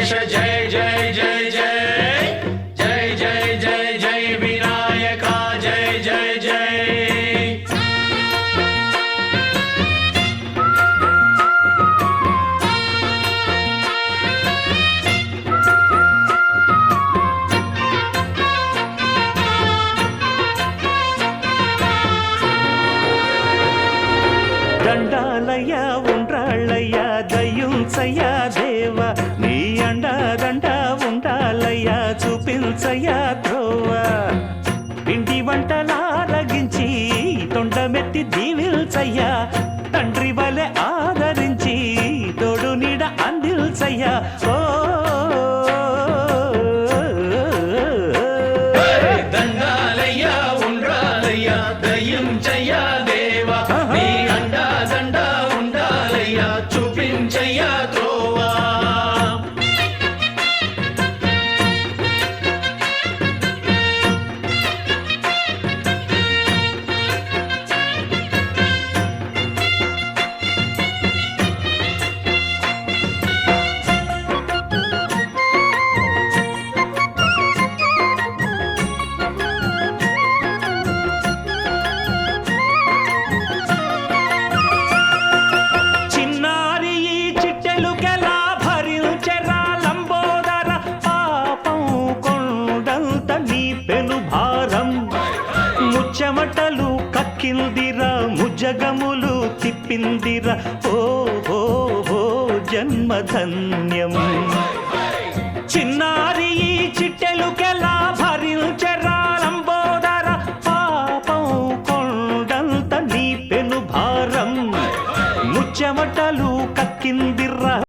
गणेश जय जय जय जय जय जय जय जय विनायका जय जय जय దండాలయ్య ఉండ్రాళ్ళయ్య దయ్యుంచయ్య దేవ నీ అండదండ ఉండాలయ్య చూపించయ్య త్రోవ పిండి వంటలారగించి తొండమెత్తి దీవిల్చయ్య తండ్రి వలె ఆదరించి తోడు నీడ అందిల్చయ్య ఓ దండాలయ్య ఉండ్రాలయ్య దయ్యుంచయ్య దేవ నీ అండదండ ఉండాలయ్య చూపించయ్య త్రోవా చిన్నారి ఈ చిట్టెలుకెలా భరించెరా లంబోదర పాపం కొండంత నీ పెను భారం ముచ్చమటలు కక్కిందిరా ముజగములు తిప్పిందిరా ఓ ఓ ఓ జన్మధన్యం చిన్నారి ఈ చిట్టెలుకెలా భరించెరా లంబోదర పాపం కొండంత నీ పెను భారం ముచ్చమటలు కక్కింది